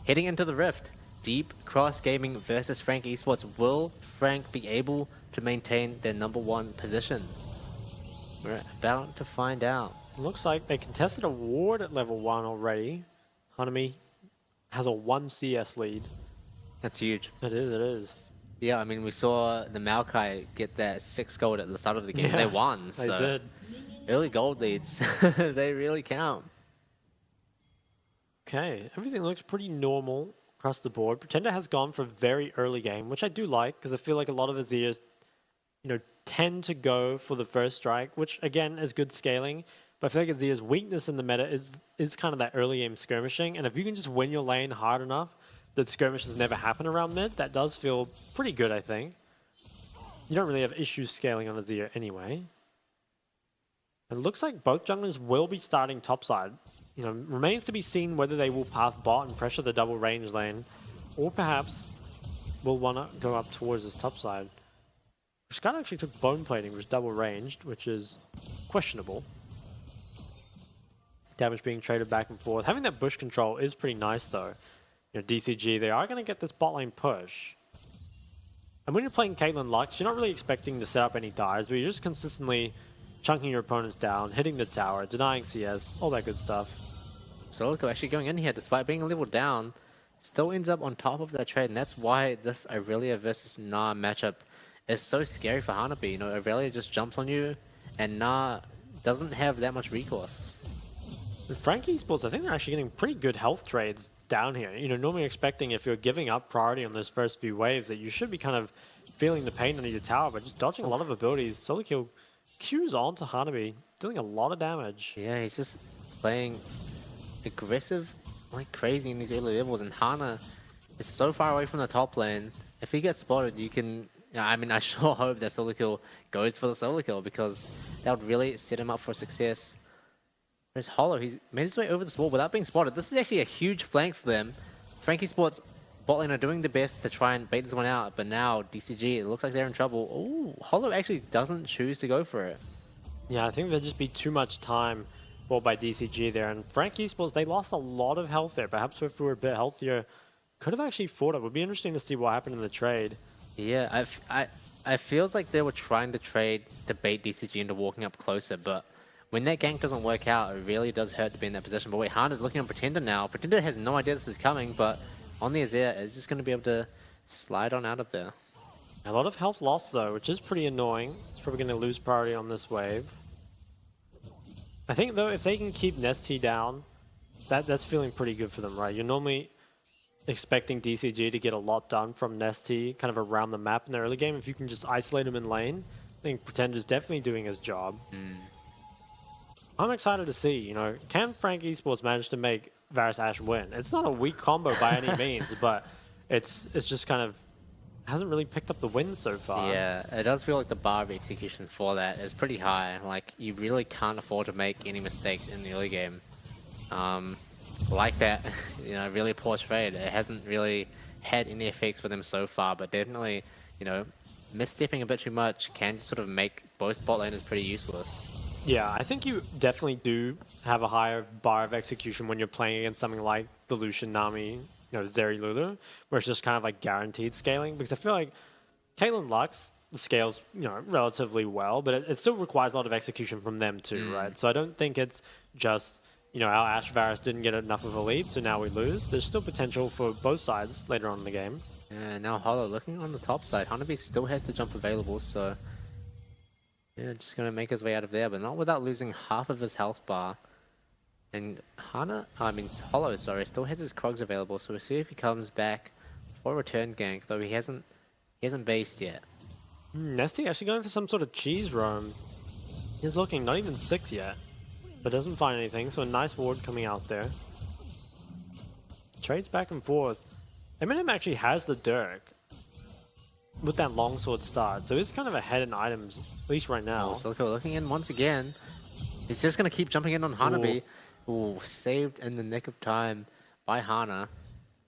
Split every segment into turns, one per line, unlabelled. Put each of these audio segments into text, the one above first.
Heading into the Rift, Deep Cross Gaming versus Frank Esports. Will Frank be able to maintain their #1 position? We're about to find out.
Looks like they contested a ward at level 1 already. Hanami has a 1 CS lead.
That's huge.
It is.
Yeah, I mean, we saw the Maokai get that 6 gold at the start of the game.
Yeah,
They won.
They
So
did.
early gold leads, they really count.
Okay, everything looks pretty normal across the board. Pretender has gone for a very early game, which I do like, because I feel like a lot of Azirs, tend to go for the first strike, which again is good scaling. But I feel like Azir's weakness in the meta is kind of that early game skirmishing. And if you can just win your lane hard enough that skirmishes never happen around mid, that does feel pretty good, I think. You don't really have issues scaling on Azir anyway. It looks like both junglers will be starting topside. Remains to be seen whether they will path bot and pressure the double range lane, or perhaps will want to go up towards this topside. Scout actually took bone plating, which is double ranged, which is questionable. Damage being traded back and forth. Having that bush control is pretty nice, though. DCG, they are going to get this bot lane push. And when you're playing Caitlyn Lux, you're not really expecting to set up any dives, but you're just consistently chunking your opponents down, hitting the tower, denying CS, all that good stuff.
Solico actually going in here, despite being a level down, still ends up on top of that trade, and that's why this Aurelia versus Nah matchup is so scary for Hanabi. Aurelia just jumps on you, and Nah doesn't have that much recourse.
With Frank Esports, I think they're actually getting pretty good health trades down here. Normally expecting if you're giving up priority on those first few waves that you should be kind of feeling the pain under your tower, but just dodging a lot of abilities. Solo kill Q's on to Hanabi, dealing a lot of damage.
Yeah, he's just playing aggressive like crazy in these early levels, and Hana is so far away from the top lane. If he gets spotted, you can... I sure hope that solo kill goes for the solo kill, because that would really set him up for success. There's Hollow. He's made his way over the wall without being spotted. This is actually a huge flank for them. Frankie Sports bot lane are doing their best to try and bait this one out, but now DCG, it looks like they're in trouble. Oh, Hollow actually doesn't choose to go for it.
Yeah, I think there'd just be too much time bought by DCG there. And Frank Esports, they lost a lot of health there. Perhaps if we were a bit healthier, could have actually fought it. Would be interesting to see what happened in the trade.
Yeah, I feels like they were trying to trade to bait DCG into walking up closer, but when that gank doesn't work out, it really does hurt to be in that position. But wait, Hana's looking on Pretender now. Pretender has no idea this is coming, but on the Azir is just going to be able to slide on out of there.
A lot of health loss though, which is pretty annoying. It's probably going to lose priority on this wave. I think though, if they can keep Nesty down, that's feeling pretty good for them, right? You're normally expecting DCG to get a lot done from Nesty kind of around the map in the early game. If you can just isolate him in lane, I think Pretender's definitely doing his job. I'm excited to see, can Frank Esports manage to make Varus Ashe win? It's not a weak combo by any means, but it's just kind of hasn't really picked up the wins so far.
Yeah, it does feel like the bar of execution for that is pretty high. Like, you really can't afford to make any mistakes in the early game. Like that, really poor trade. It hasn't really had any effects for them so far, but definitely, misstepping a bit too much can sort of make both bot laners pretty useless.
Yeah, I think you definitely do have a higher bar of execution when you're playing against something like the Lucian, Nami, Zeri Lulu, where it's just kind of like guaranteed scaling. Because I feel like Caitlyn Lux scales, relatively well, but it still requires a lot of execution from them too, right? So I don't think it's just, our Ashe Varus didn't get enough of a lead, so now we lose. There's still potential for both sides later on in the game.
Yeah, now Hollow looking on the top side. Hanabi still has the jump available, so yeah, just going to make his way out of there, but not without losing half of his health bar. And Hollow, still has his Krogs available, so we'll see if he comes back for a return gank, though he hasn't based yet.
Nesty actually going for some sort of cheese roam. He's looking not even 6 yet, but doesn't find anything, so a nice ward coming out there. Trades back and forth. Eminem actually has the Dirk with that longsword start, so he's kind of ahead in items, at least right now.
Silico looking in once again. He's just going to keep jumping in on Hanabi. Ooh, saved in the nick of time by Hana.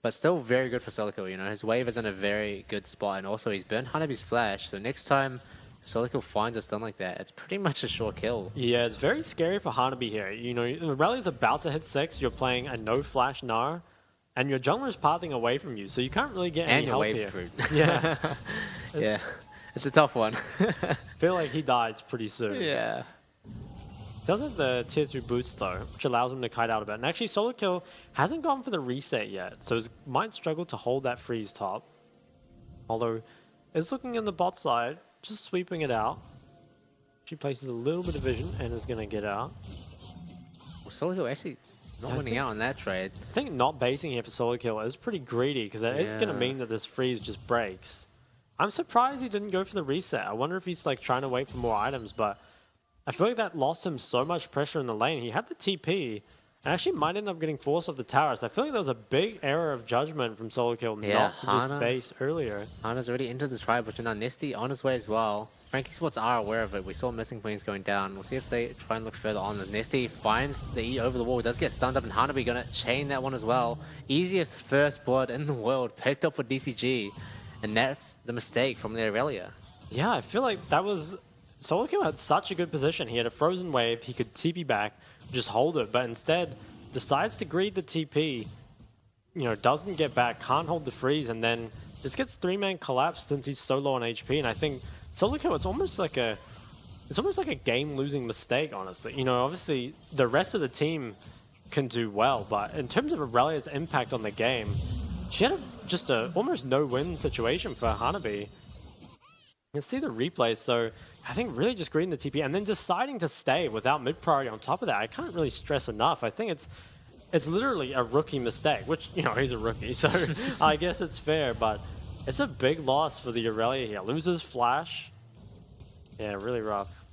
But still very good for Silico, His wave is in a very good spot, and also he's burned Hanabi's flash, so next time Silico finds a stun like that, it's pretty much a sure kill. Yeah,
it's very scary for Hanabi here. The rally's about to hit 6, you're playing a no-flash Gnar, and your jungler's pathing away from you, so you can't really get
And
any
your
help
wave's
here.
screwed.
Yeah.
Yeah. It's a tough one.
Feel like he dies pretty soon.
Yeah.
Does have the tier 2 boots though, which allows him to kite out a bit. And actually, Solo Kill hasn't gone for the reset yet, so he might struggle to hold that freeze top. Although, it's looking in the bot side, just sweeping it out. She places a little bit of vision and is going to get out.
Well, Solo Kill actually not winning out on that trade.
I think not basing here for Solo Kill is pretty greedy, because it is going to mean that this freeze just breaks. I'm surprised he didn't go for the reset. I wonder if he's like trying to wait for more items, but I feel like that lost him so much pressure in the lane. He had the TP, and actually might end up getting forced off the towers. I feel like there was a big error of judgment from Solo Kill not to just base earlier.
Hana's already into the tribe, but now Nesty on his way as well. Frankie Sports are aware of it. We saw missing points going down. We'll see if they try and look further on. Nesty finds the E over the wall. Does get stunned up, and Hanabi gonna chain that one as well. Easiest first blood in the world picked up for DCG, and that's the mistake from the Aurelia.
Yeah, I feel like that was... Solo Kill had such a good position. He had a frozen wave. He could TP back, just hold it, but instead decides to greed the TP. You know, doesn't get back, can't hold the freeze, and then just gets 3-man collapsed since he's so low on HP. And I think Solo Kill, it's almost like a game-losing mistake, honestly. You know, obviously the rest of the team can do well, but in terms of Aurelia's impact on the game, she had just a almost no-win situation for Hanabi. You can see the replay, so I think really just greeting the TP and then deciding to stay without mid-priority on top of that. I can't really stress enough. I think it's literally a rookie mistake, which, you know, he's a rookie, so I guess it's fair, but it's a big loss for the Aurelia here. Loses Flash. Yeah, really rough.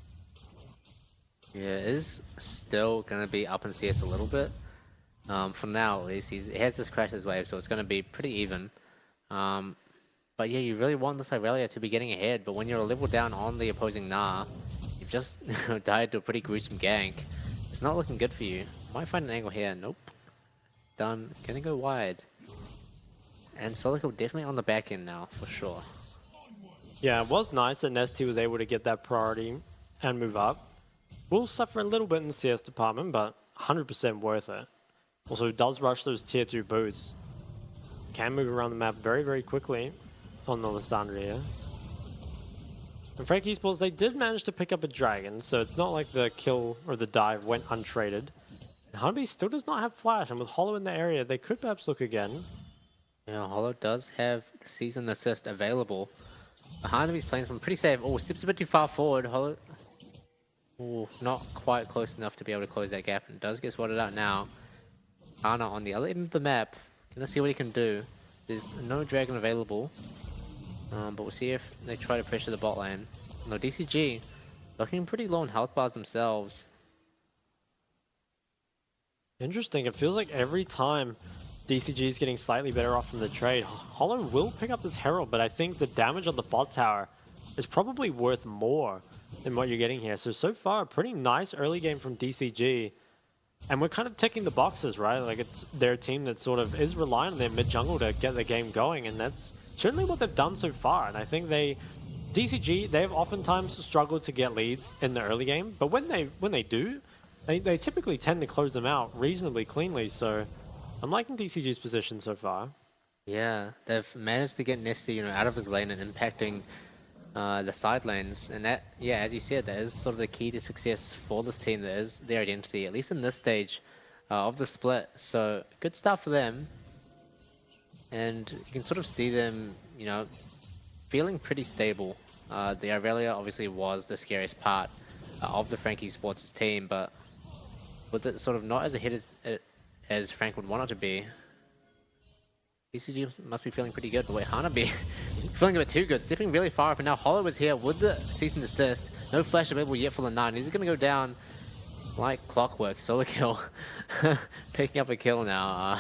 Yeah, it is still going to be up in CS a little bit. For now, at least, he has this Crash's wave, so it's going to be pretty even. But yeah, you really want this Aurelia to be getting ahead, but when you're a level down on the opposing Nah, you've just died to a pretty gruesome gank. It's not looking good for you. Might find an angle here. Nope. It's done. Gonna go wide. And Solo Kill definitely on the back end now, for sure.
Yeah, it was nice that Nesty was able to get that priority and move up. Will suffer a little bit in the CS department, but 100% worth it. Also, does rush those tier 2 boots. Can move around the map very, very quickly on the Lissandria. And Frankie Esports, they did manage to pick up a dragon, so it's not like the kill or the dive went untraded. And Hanabi still does not have flash, and with Hollow in the area, they could perhaps look again.
Yeah, Hollow does have the season assist available. Hanabi's playing some pretty safe. Oh, steps a bit too far forward. Hollow, oh, not quite close enough to be able to close that gap, and does get swatted out now. Hana on the other end of the map. Gonna see what he can do. There's no dragon available. But we'll see if they try to pressure the bot lane. No, DCG looking pretty low on health bars themselves.
Interesting. It feels like every time DCG is getting slightly better off from the trade, Hollow will pick up this Herald, but I think the damage on the bot tower is probably worth more than what you're getting here. So far, a pretty nice early game from DCG. And we're kind of ticking the boxes, right? Like, it's their team that sort of is reliant on their mid-jungle to get the game going, and that's certainly what they've done so far. And I think DCG, they've oftentimes struggled to get leads in the early game, but when they do, they typically tend to close them out reasonably cleanly. So I'm liking DCG's position so far.
Yeah, they've managed to get Nesty, out of his lane and impacting the side lanes, and that, yeah, as you said, that is sort of the key to success for this team. That is their identity, at least in this stage of the split. So good stuff for them, and you can sort of see them, feeling pretty stable. The Aurelia obviously was the scariest part of the Frankie Sports team, but with it sort of not as ahead as Frank would want it to be, DCG must be feeling pretty good. But wait, Hanabi feeling a bit too good, stepping really far up, and now Hollow is here with the cease and desist. No flash available yet for the 9. He's going to go down like clockwork. Solo Kill picking up a kill now.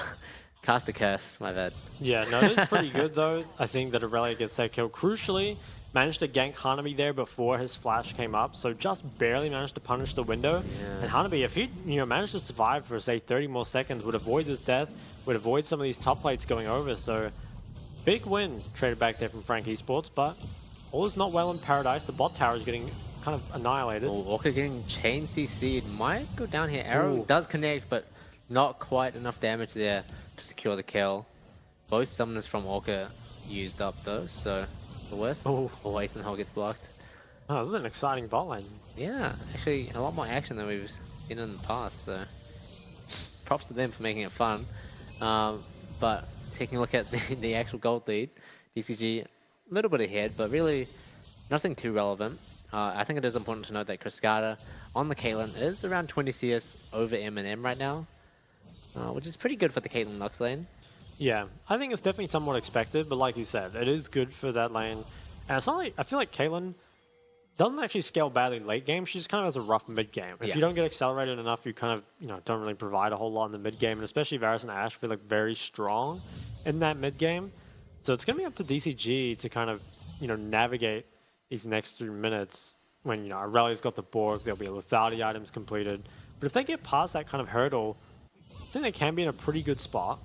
Cast a curse, my bad.
Yeah, no, it's pretty good though. I think that Aurelia gets that kill. Crucially, managed to gank Hanabi there before his flash came up, so just barely managed to punish the window. Yeah. And Hanabi, if he managed to survive for, say, 30 more seconds, would avoid his death, would avoid some of these top plates going over. So big win traded back there from Frank Esports, but all is not well in paradise. The bot tower is getting kind of annihilated.
Oh, Walker getting chain CC'd. Might go down here. Arrow does connect, but not quite enough damage there to secure the kill. Both summoners from Orca used up though, so the worst.
Oh.
Always and Hole gets blocked.
Oh, this is an exciting bot lane.
Yeah, actually a lot more action than we've seen in the past, so props to them for making it fun. But taking a look at the actual gold lead, DCG a little bit ahead, but really nothing too relevant. I think it is important to note that Cascada on the Caitlyn is around 20 CS over M right now, which is pretty good for the Caitlyn Lux lane.
Yeah, I think it's definitely somewhat expected, but like you said, it is good for that lane. And it's not like, I feel like Caitlyn doesn't actually scale badly late game. She just kind of has a rough mid game. If you don't get accelerated enough, you kind of don't really provide a whole lot in the mid game. And especially Varus and Ashe feel like very strong in that mid game. So it's going to be up to DCG to kind of navigate these next 3 minutes when Aurelia's got the Borg. There'll be lethality items completed. But if they get past that kind of hurdle, I think they can be in a pretty good spot.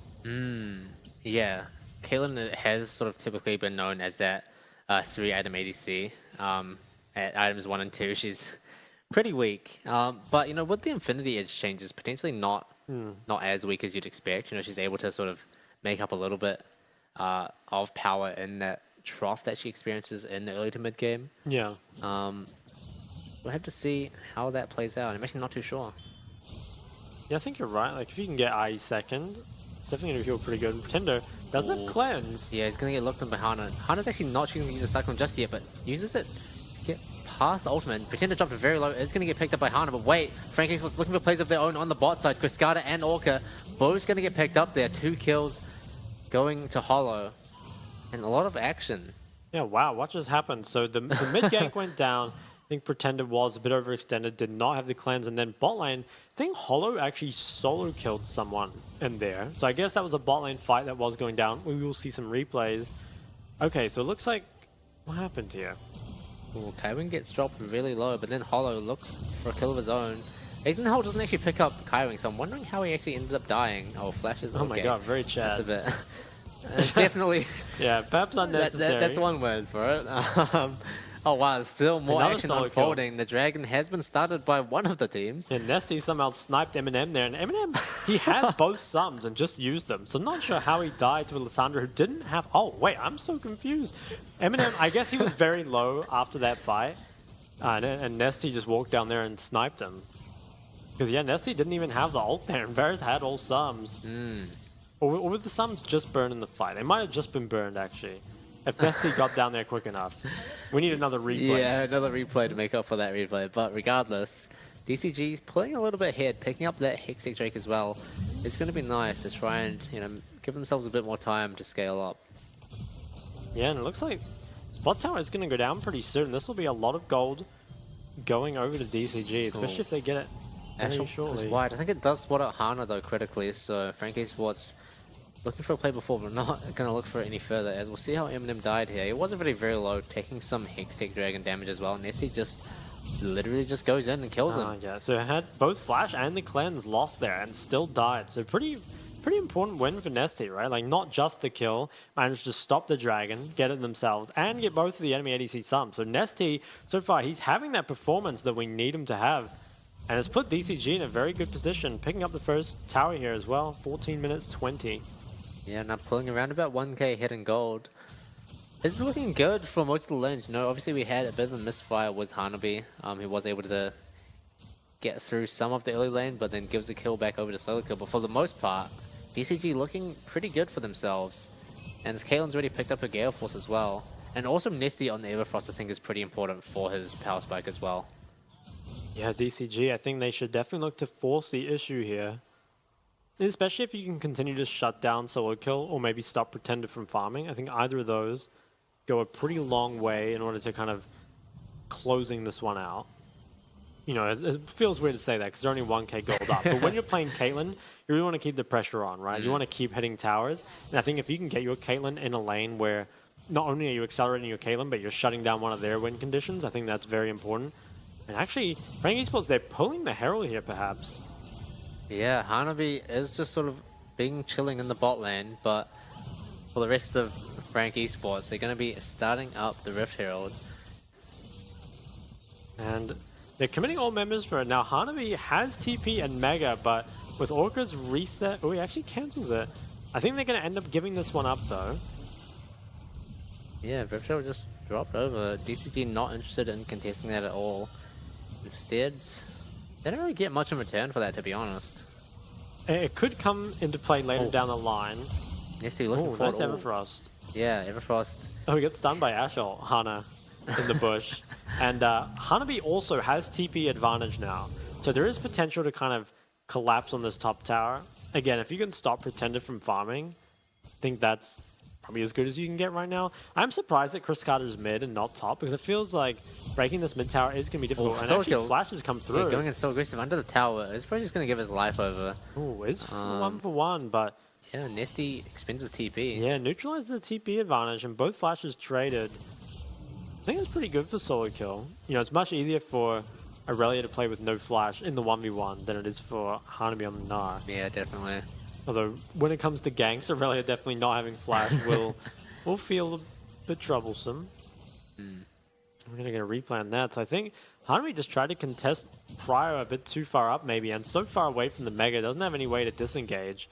Yeah, Caitlyn has sort of typically been known as that 3-item ADC. At items 1 and 2, she's pretty weak. But with the Infinity Edge changes, potentially not as weak as you'd expect. She's able to sort of make up a little bit of power in that trough that she experiences in the early to mid game.
Yeah.
We'll have to see how that plays out. I'm actually not too sure.
Yeah, I think you're right. Like if you can get IE second, it's definitely going to feel pretty good. And Pretender doesn't have cleanse.
Yeah, he's going to get looked in by Hana. Hana's actually not choosing to use a Cyclone just yet, but uses it to get past the ultimate. Pretender dropped it very low. It's going to get picked up by Hana, but wait. Frank Esports looking for plays of their own on the bot side. Cascada and Orca both going to get picked up there. 2 kills going to Hollow. And a lot of action.
Yeah, wow. What just happened? So the mid gank went down. I think Pretender was a bit overextended, did not have the cleanse, and then bot lane, I think Hollow actually solo killed someone in there. So I guess that was a bot lane fight that was going down. We will see some replays. Okay, so it looks like, what happened here?
Ooh, Kaiwing gets dropped really low, but then Hollow looks for a kill of his own. Eisenhower doesn't actually pick up Kaiwing, so I'm wondering how he actually ended up dying. Oh, flashes.
Oh my god, very Chad.
That's a bit... definitely...
Yeah, perhaps unnecessary.
That's one word for it. Oh wow, there's still more
Another
action
solo
unfolding.
kill.
The dragon has been started by one of the teams.
And Nesty somehow sniped Eminem there, and Eminem, he had both sums and just used them. So I'm not sure how he died to a Lissandra who didn't have... Oh, wait, I'm so confused. Eminem, I guess he was very low after that fight, and Nesty just walked down there and sniped him. Because, yeah, Nesty didn't even have the ult there, and Varus had all sums. Or were the sums just burned in the fight? They might have just been burned, actually. If Nesty got down there quick enough. We need another replay.
Yeah, another replay to make up for that replay. But regardless, DCG's pulling a little bit ahead, picking up that Hextech Drake as well. It's going to be nice to try and, give themselves a bit more time to scale up.
Yeah, and it looks like Spot Tower is going to go down pretty soon. This will be a lot of gold going over to DCG, especially if they get it very shortly.
Wide. I think it does spot out Hana, though, critically. So Frank Esports looking for a play before, but not going to look for it any further, as we'll see how Eminem died here. He wasn't really very low, taking some Hextech Dragon damage as well. Nesty just literally just goes in and kills him.
Yeah, so had both Flash and the Cleanse lost there and still died. So pretty important win for Nesty, right? Like, not just the kill, managed to stop the Dragon, get it themselves, and get both of the enemy ADC sums. So Nesty, so far, he's having that performance that we need him to have. And it's put DCG in a very good position, picking up the first tower here as well. 14 minutes, 20.
Yeah, now pulling around about 1k hit in gold. It's looking good for most of the lanes. Obviously we had a bit of a misfire with Hanabi. He was able to get through some of the early lane, but then gives the kill back over to solo kill. But for the most part, DCG looking pretty good for themselves. And Kaelin's already picked up her Gale Force as well. And also Nesty on the Everfrost I think is pretty important for his power spike as well.
Yeah, DCG, I think they should definitely look to force the issue here. Especially if you can continue to shut down solo kill or maybe stop Pretender from farming. I think either of those go a pretty long way in order to kind of closing this one out. It feels weird to say that because they're only 1k gold up. But when you're playing Caitlyn, you really want to keep the pressure on, right? You want to keep hitting towers. And I think if you can get your Caitlyn in a lane where not only are you accelerating your Caitlyn, but you're shutting down one of their win conditions, I think that's very important. And actually, Frank Esports, they're pulling the Herald here, perhaps.
Yeah, Hanabi is just sort of chilling in the bot lane, but for the rest of Frank Esports, they're going to be starting up the Rift Herald.
And they're committing all members for it. Now, Hanabi has TP and Mega, but With Orca's reset, oh, he actually cancels it. I think they're going to end up giving this one up, though.
Yeah, Virtual just dropped over. DCG not interested in contesting that at all. Instead, they don't really get much in return for that, to be honest.
It could come into play later down the line.
Nesty looking for
nice Everfrost.
Yeah, Everfrost.
Oh, he gets stunned by Ashol, Hana, in the bush. And Hanabi also has TP advantage now. So there is potential to kind of collapse on this top tower. Again, if you can stop Pretender from farming, I think that's probably as good as you can get right now. I'm surprised that Chris Carter's mid and not top, because it feels like breaking this mid tower is going to be difficult. And actually, flashes come through.
Yeah, going in so aggressive under the tower. It's probably just going to give his life over.
Oh, it's 1-for-1, but...
Yeah, Nesty expends his TP.
Yeah, neutralizes the TP advantage, and both flashes traded. I think it's pretty good for solo kill. You know, it's much easier for Aurelia to play with no flash in the 1v1 than it is for Hanabi on the Gnar.
Yeah, definitely.
Although, when it comes to ganks, Aurelia definitely not having flash will feel a bit troublesome. We're going to get a replay on that. So I think Hanabi just tried to contest prior a bit too far up maybe, and so far away from the Mega, doesn't have any way to disengage.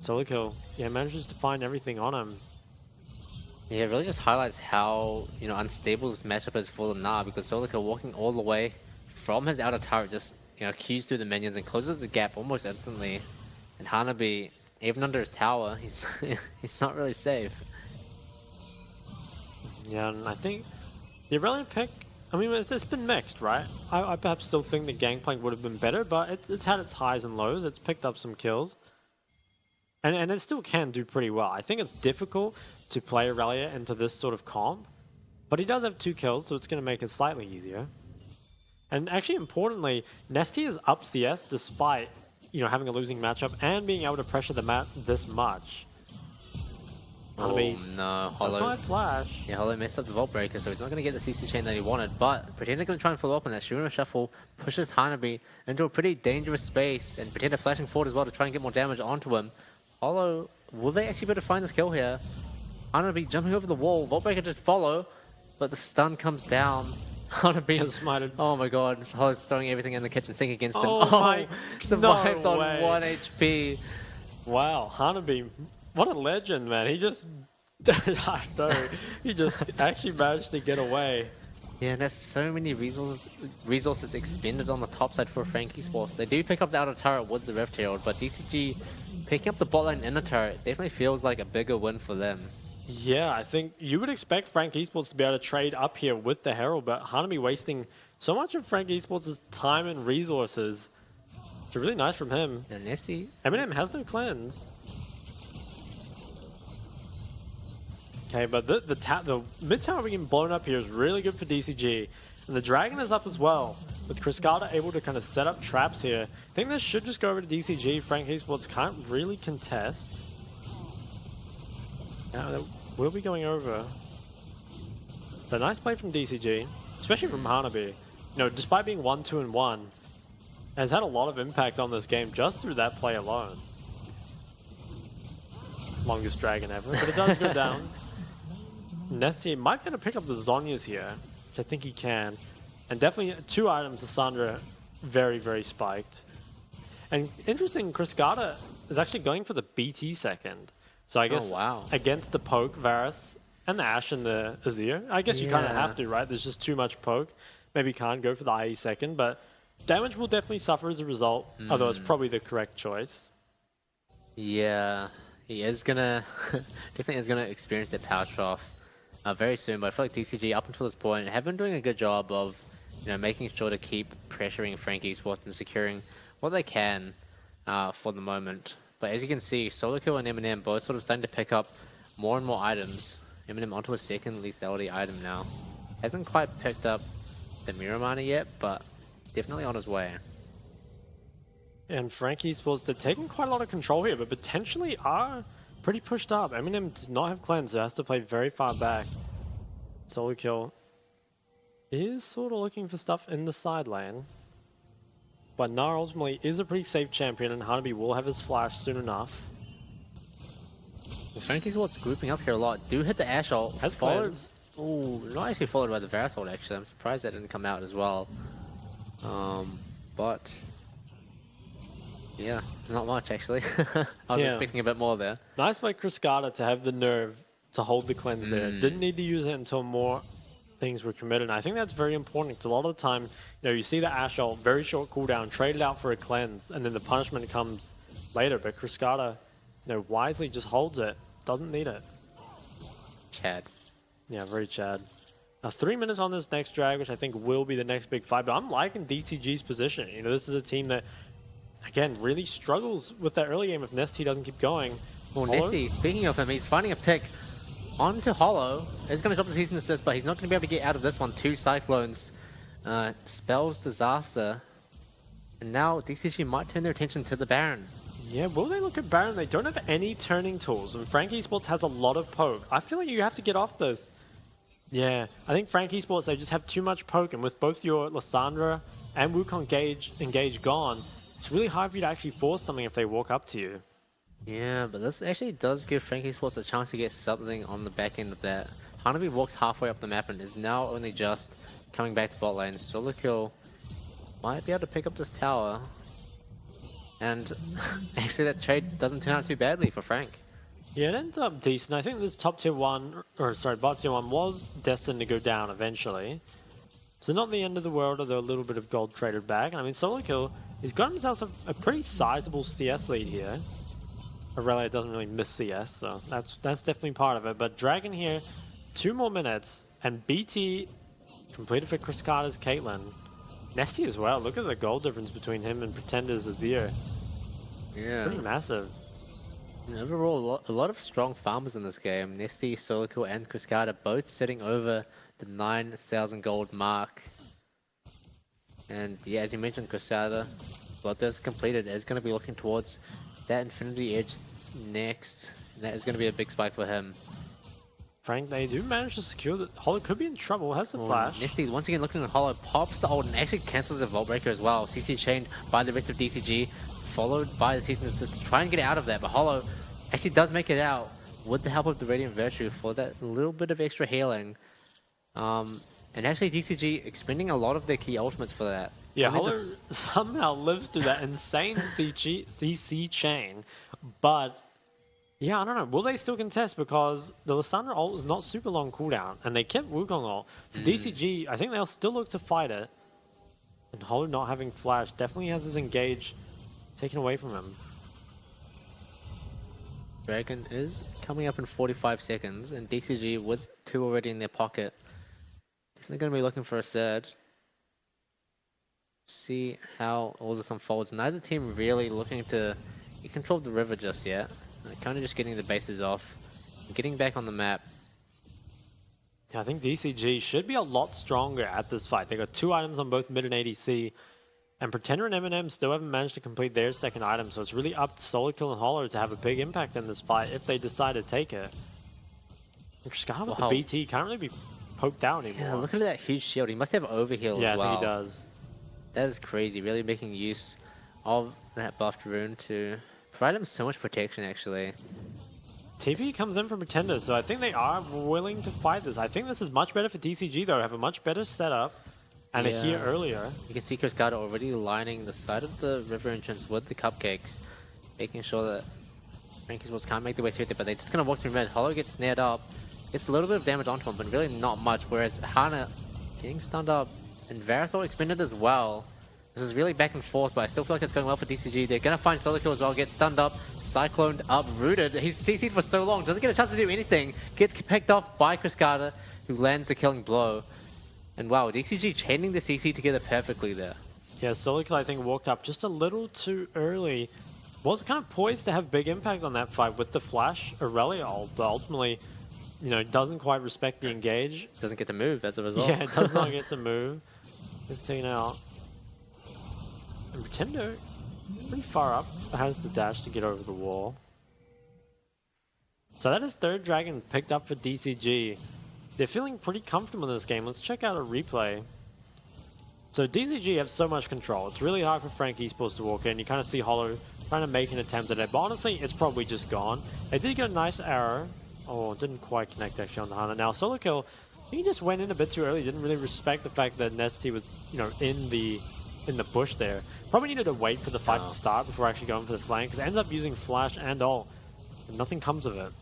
Solo kill, yeah, manages to find everything on him.
Yeah, it really just highlights how, you know, unstable this matchup is for the Gnar, because Solica walking all the way from his outer turret just, you know, queues through the minions and closes the gap almost instantly. And Hanabi, even under his tower, he's he's not really safe.
Yeah, and I think the Aurelia pick, I mean, it's been mixed, right? I perhaps still think the Gangplank would have been better, but it's had its highs and lows. It's picked up some kills. And it still can do pretty well. I think it's difficult to play Aurelia into this sort of comp, but he does have 2 kills, so it's going to make it slightly easier. And actually, importantly, Nesty is up CS despite, you know, having a losing matchup and being able to pressure the map this much.
Oh no, Hollow.
Does not have flash.
Yeah, Hollow messed up the Vault Breaker, so he's not going to get the CC chain that he wanted, but Pretender's going to try and follow up on that. Shurima Shuffle pushes Hanabi into a pretty dangerous space, and Pretender flashing forward as well to try and get more damage onto him. Hollow, will they actually be able to find this kill here? Hanabi jumping over the wall, Vault Breaker just follow, but the stun comes down. Hanabi
has smited.
Oh my god, Hollow's throwing everything in the kitchen sink against him.
My,
survives
no
on
way.
1 HP.
Wow, Hanabi, what a legend, man. He just, I know, he just actually managed to get away.
Yeah, and there's so many resources expended on the top side for Frank Esports. They do pick up the outer turret with the Rift Herald, but DCG picking up the bot lane inner turret definitely feels like a bigger win for them.
Yeah, I think you would expect Frank Esports to be able to trade up here with the Herald, but Hanabi wasting so much of Frank Esports' time and resources. It's really nice from him.
Yeah, Nesty.
Eminem has no cleanse. Okay, but the mid tower being blown up here is really good for DCG. And the Dragon is up as well, with Criscata able to kind of set up traps here. I think this should just go over to DCG. Frank Esports can't really contest. Now, we'll be going over. It's a nice play from DCG, especially from Hanabi. You know, despite being 1-2-1, has had a lot of impact on this game just through that play alone. Longest dragon ever, but it does go down. Nesty might be able to pick up the Zhonya's here, which I think he can. And definitely 2 items, Cassandra, very, very spiked. And interesting, Criscata is actually going for the BT second. So I guess against the poke, Varus, and the Ashe and the Azir, I guess you kind of have to, right? There's just too much poke. Maybe can't go for the IE second, but damage will definitely suffer as a result, although it's probably the correct choice.
Yeah, he is gonna definitely is gonna experience that power trough very soon. But I feel like DCG up until this point have been doing a good job of, you know, making sure to keep pressuring Frank Esports and securing what they can for the moment. But as you can see, Solo Kill and Eminem both sort of starting to pick up more and more items. Eminem onto a second lethality item now. Hasn't quite picked up the Miramana yet, but definitely on his way.
And Frank Esports, they're taking quite a lot of control here, but potentially are pretty pushed up. Eminem does not have cleanse, so has to play very far back. Solo Kill is sort of looking for stuff in the side lane. But Gnar ultimately is a pretty safe champion, and Hanabi will have his flash soon enough.
Well, Frank Esports grouping up here a lot. Do hit the Ashe ult.
Has
followed.
cleanse.
Oh, not actually followed by the Varus ult, actually. I'm surprised that didn't come out as well. But Yeah, not much actually. I was
Yeah.
expecting a bit more there.
Nice by Cascada to have the nerve to hold the cleanse there. Didn't need to use it until more things were committed. And I think that's very important because a lot of the time, you know, you see the Ashe ult, very short cooldown, traded out for a cleanse, and then the punishment comes later. But Cascada, you know, wisely just holds it, doesn't need it.
Chad.
Yeah, very Chad. Now 3 minutes on this next drag, which I think will be the next big fight. But I'm liking DCG's position. You know, this is a team that, again, really struggles with that early game if Nesty doesn't keep going.
Well, Nesty, speaking of him, he's finding a pick onto Hollow. He's going to drop the season assist, but he's not going to be able to get out of this one. 2 Cyclones. Spells Disaster. And now DCG might turn their attention to the Baron.
Yeah, will they look at Baron? They don't have any turning tools, and Frank Esports has a lot of poke. I feel like you have to get off this. Yeah, I think Frank Esports, they just have too much poke, and with both your Lysandra and Wukong engage gone, it's really hard for you to actually force something if they walk up to you.
Yeah, but this actually does give Frankie Sports a chance to get something on the back end of that. Hanabi walks halfway up the map and is now only just coming back to bot lane. Solo kill might be able to pick up this tower. And actually that trade doesn't turn out too badly for Frank.
Yeah, it ends up decent. I think this top tier 1, or sorry, bot tier 1 was destined to go down eventually. So not the end of the world, although a little bit of gold traded back. And I mean, Solo Kill, he's got himself a pretty sizable CS lead here. Aurelia doesn't really miss CS, so that's definitely part of it. But Dragon here, 2 more minutes, and BT completed for Cascada's Caitlyn. Nesty as well. Look at the gold difference between him and Pretender's Azir.
Yeah.
Pretty massive.
And overall, a lot of strong farmers in this game. Nesty, Solical, and Cascada both sitting over the 9,000 gold mark. And yeah, as you mentioned, Cascada, what this completed is going to be looking towards that Infinity Edge next. And that is going to be a big spike for him.
Frank, they do manage to secure that. Hollow could be in trouble. Has the flash.
Nesty, once again looking at Hollow, pops the ult and actually cancels the Vault Breaker as well. CC chained by the rest of DCG, followed by the Season Assist to try and get out of that. But Hollow actually does make it out with the help of the Radiant Virtue for that little bit of extra healing. And actually DCG expending a lot of their key ultimates for that.
Yeah, Hollow somehow lives through that insane CC chain, but yeah, I don't know. Will they still contest? Because the Lysandra ult is not super long cooldown, and they kept Wukong ult. So DCG, I think they'll still look to fight it. And Hollow not having flash definitely has his engage taken away from him.
Dragon is coming up in 45 seconds, and DCG with 2 already in their pocket. Definitely going to be looking for a third. See how all this unfolds. Neither team really looking to get control of the river just yet. They're kind of just getting the bases off, getting back on the map.
Yeah, I think DCG should be a lot stronger at this fight. They got 2 items on both mid and ADC, and Pretender and Eminem still haven't managed to complete their second item, so it's really up to Solarkill and Hollow to have a big impact in this fight if they decide to take it. Cascada with the BT can't really be poked out anymore.
Yeah, look at that huge shield. He must have overheal as well.
Yeah, I think he does.
That is crazy. Really making use of that buffed rune to provide him so much protection, actually.
TP comes in from Pretender, so I think they are willing to fight this. I think this is much better for DCG, though. Have a much better setup and a heal earlier.
You can see Cascada already lining the side of the river entrance with the cupcakes, making sure that Frankie Sports can't make their way through there, but they're just going to walk through mid. Hollow gets snared up, gets a little bit of damage onto him, but really not much, whereas Hana getting stunned up, and Varusol expended as well. This is really back and forth, but I still feel like it's going well for DCG. They're going to find Solo Kill as well, get stunned up, cycloned up, rooted. He's CC'd for so long, doesn't get a chance to do anything. Gets picked off by Cascada, who lands the killing blow. And wow, DCG chaining the CC together perfectly there.
Yeah, Solo Kill I think walked up just a little too early. Was kind of poised to have big impact on that fight with the flash Aurelia ult, but ultimately, you know, doesn't quite respect the engage.
Doesn't get to move as a result.
Yeah, it does not get to move. It's taken out. And Pretender, pretty far up, has the dash to get over the wall. So that is 3rd Dragon picked up for DCG. They're feeling pretty comfortable in this game. Let's check out a replay. So DCG have so much control. It's really hard for Frank Esports to walk in. You kind of see Hollow trying to make an attempt at it, but honestly, it's probably just gone. They did get a nice arrow. Oh, didn't quite connect actually on the Hana. Now, Solo Kill, he just went in a bit too early. Didn't really respect the fact that Nesty was, you know, in the in the bush there. Probably needed to wait for the fight to start before actually going for the flank, because it ends up using flash and ult, and nothing comes of it.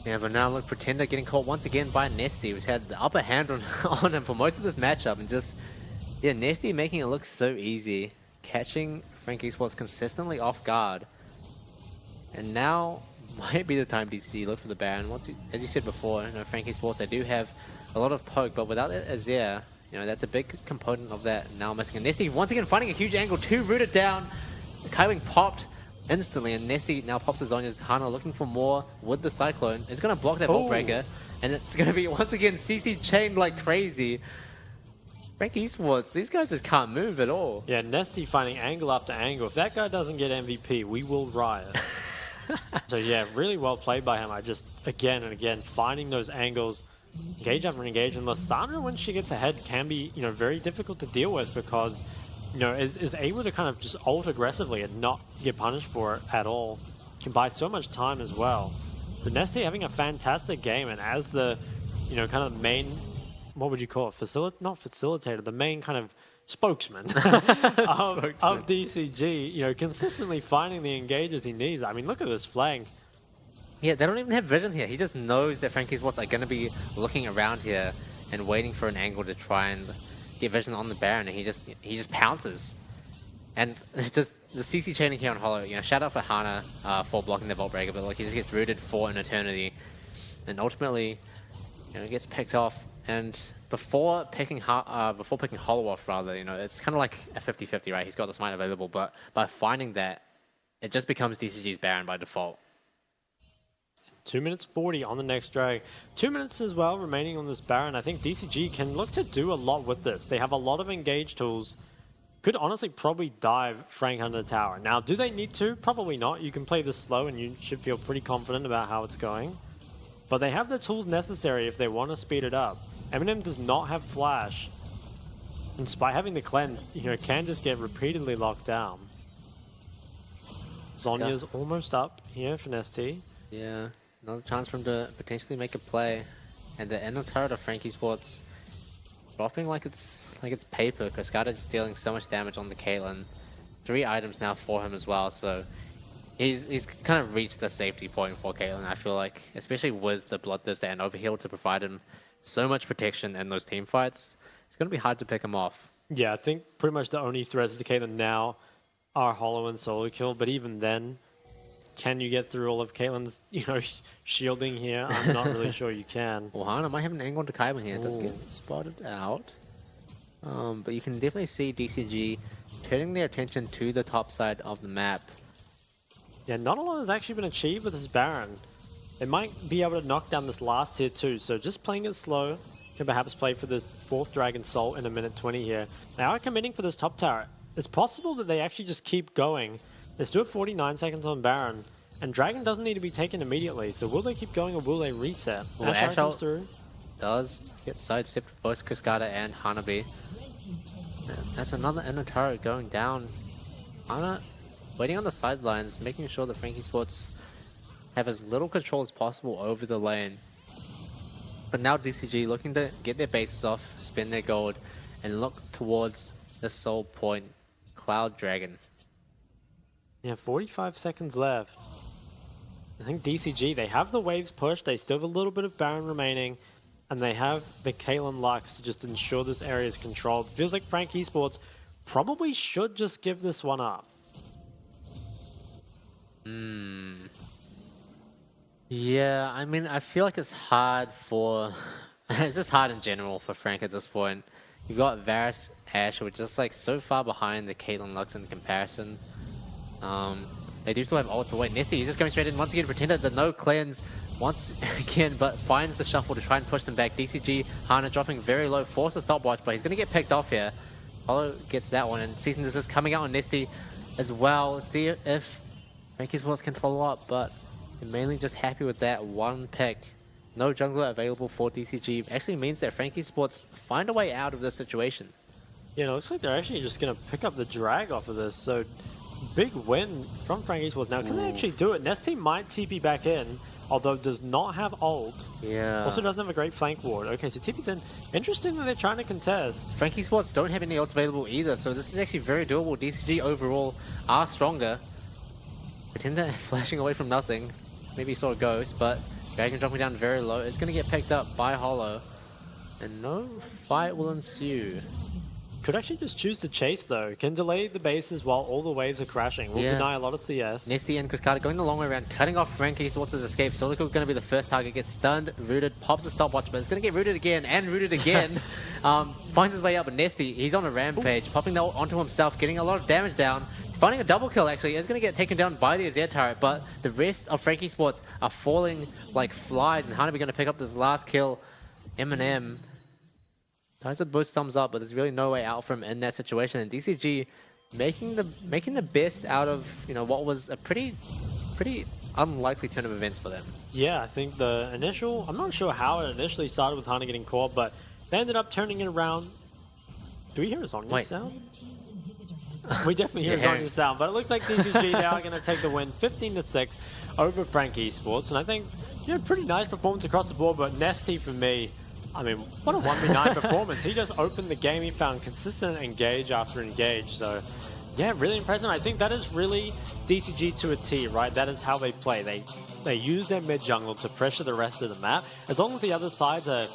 Yeah, but now look, Pretender getting caught once again by Nesty, who's had the upper hand on him for most of this matchup, and just, yeah, Nesty making it look so easy, catching Frank Esports consistently off guard. And now might be the time DC look for the Baron. As you said before, you know, Frank Esports, they do have a lot of poke, but without it as there, you know, that's a big component of that now missing. And Nesty once again finding a huge angle, 2 rooted down, Kaiwing popped instantly, and Nesty now pops his Zonya's. Hana looking for more with the Cyclone. It's going to block that Vault Breaker, and it's going to be once again CC chained like crazy. Frank Esports, these guys just can't move at all.
Yeah, Nesty finding angle after angle. If that guy doesn't get MVP, we will riot. So yeah, really well played by him. I just, again and again, finding those angles, engage after engage, and Lissandra, when she gets ahead, can be, you know, very difficult to deal with, because, you know, is able to kind of just ult aggressively and not get punished for it at all. Can buy so much time as well. But Nesty having a fantastic game, and as the, you know, kind of main, what would you call it? Not facilitator, the main kind of spokesman of DCG, you know, consistently finding the engages he needs. I mean, look at this flank.
Yeah, they don't even have vision here. He just knows that Frank Esports are going to be looking around here and waiting for an angle to try and get vision on the Baron, and he just pounces. And just the CC chaining here on Hollow, you know, shout out for Hana for blocking the Vault Breaker, but like he just gets rooted for an eternity, and ultimately, you know, gets picked off. And before picking Hollow off, rather, you know, it's kind of like a 50-50, right? He's got the smite available, but by finding that, it just becomes DCG's Baron by default.
2 minutes 40 on the next drag. 2 minutes as well remaining on this Baron. I think DCG can look to do a lot with this. They have a lot of engage tools. Could honestly probably dive Frank under the tower. Now, do they need to? Probably not. You can play this slow and you should feel pretty confident about how it's going. But they have the tools necessary if they want to speed it up. Eminem does not have flash. And despite having the cleanse, you know, can just get repeatedly locked down. Zonya's almost up here for Nesty.
Yeah, another chance for him to potentially make a play. And the end of turret of Frank Esports dropping like it's paper. Cascada is dealing so much damage on the Caitlyn. 3 items now for him as well, so he's kind of reached the safety point for Caitlyn, I feel like, especially with the Bloodthirster and Overheal to provide him so much protection in those team fights. It's going to be hard to pick him off.
Yeah, I think pretty much the only threats to Caitlyn now are Hollow and Solo Kill, but even then, can you get through all of Caitlyn's, you know, shielding here? I'm not really sure you can.
Well, Hana might have an angle to Kaiba here. It does get spotted out. But you can definitely see DCG turning their attention to the top side of the map.
Yeah, not a lot has actually been achieved with this Baron. They might be able to knock down this last tier too, so just playing it slow can perhaps play for this 4th Dragon Soul in a minute 20 here. They are committing for this top tower. It's possible that they actually just keep going. They still have 49 seconds on Baron, and Dragon doesn't need to be taken immediately, so will they keep going or will they reset?
Well,
Ashe comes through.
Does get sidestepped both Cascada and Hanabi. And that's another Ender turret going down. Hana waiting on the sidelines, making sure that Frank Esports have as little control as possible over the lane. But now DCG looking to get their bases off, spend their gold, and look towards the Soul Point Cloud Dragon.
Yeah, 45 seconds left. I think DCG, they have the waves pushed, they still have a little bit of Baron remaining, and they have the Caitlyn Lux to just ensure this area is controlled. Feels like Frank Esports probably should just give this one up.
Yeah, I mean, I feel like it's hard for... it's just hard in general for Frank at this point. You've got Varus, Ashe, which is like so far behind the Caitlyn Lux in comparison. They do still have ult, but wait, Nesty, he's just going straight in once again, pretended the no cleanse once again, but finds the shuffle to try and push them back. DCG, Hana dropping very low, force a stopwatch, but he's going to get picked off here. Hollow gets that one, and Season is coming out on Nesty as well. Let's see if Frank Esports can follow up, but they're mainly just happy with that one pick. No jungler available for DCG actually means that Frank Esports find a way out of this situation.
Yeah, it looks like they're actually just going to pick up the drag off of this, so big win from Frank Esports. Now, can they actually do it? Nesty might TP back in, although does not have ult.
Yeah.
Also doesn't have a great flank ward. Okay, so TP's in. Interesting that they're trying to contest.
Frankie Sports don't have any ults available either, so this is actually very doable. DCG overall are stronger. Pretender flashing away from nothing. Maybe he saw a ghost, but Dragon dropping down very low. It's going to get picked up by Hollow. And no fight will ensue.
Could actually just choose to chase though. Can delay the bases while all the waves are crashing. Will deny a lot of CS.
Nesty and Cascada going the long way around, cutting off Frankie Sports' escape. Solico going to be the first target, gets stunned, rooted, pops the stopwatch, but it's going to get rooted again and rooted again. Finds his way up, but Nesty, he's on a rampage, popping that onto himself, getting a lot of damage down. Finding a double kill actually, is going to get taken down by the Azir turret, but the rest of Frankie Sports are falling like flies, and Hanabi going to pick up this last kill. Eminem ties with both thumbs up, but there's really no way out from him in that situation. And DCG making the best out of what was a pretty unlikely turn of events for them.
Yeah, I think the initial, I'm not sure how it initially started with Hana getting caught, but they ended up turning it around. Do we hear a Zhonya's sound? We definitely hear Zhonya's sound, but it looks like DCG now are going to take the win 15-6 over Frank Esports. And I think, pretty nice performance across the board, but Nesty for me, I mean, what a 1v9 performance. He just opened the game. He found consistent engage after engage. So, yeah, really impressive. I think that is really DCG to a T, right? That is how they play. They use their mid jungle to pressure the rest of the map. As long as the other sides are,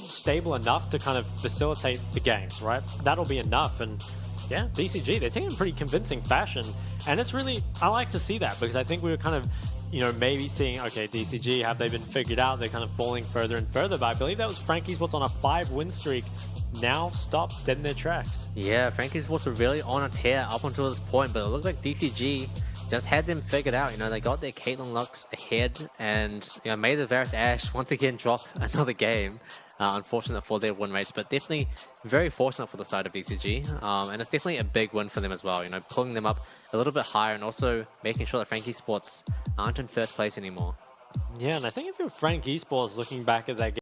stable enough to kind of facilitate the games, right? That'll be enough. And yeah, DCG, they're taking a pretty convincing fashion. And it's really, I like to see that because I think we were kind of, maybe seeing, okay, DCG, have they been figured out? They're kind of falling further and further. But I believe that was Frankie Sports on a 5-win streak. Now stopped dead in their tracks.
Yeah, Frankie Sports were really on a tear up until this point, but it looked like DCG just had them figured out. They got their Caitlyn Lux ahead and, made the Varus Ashe once again drop another game. Unfortunate for their win rates, but definitely very fortunate for the side of DCG. And it's definitely a big win for them as well, pulling them up a little bit higher and also making sure that Frankie Sports aren't in first place anymore.
Yeah, and I think if you're Frank Esports looking back at that game,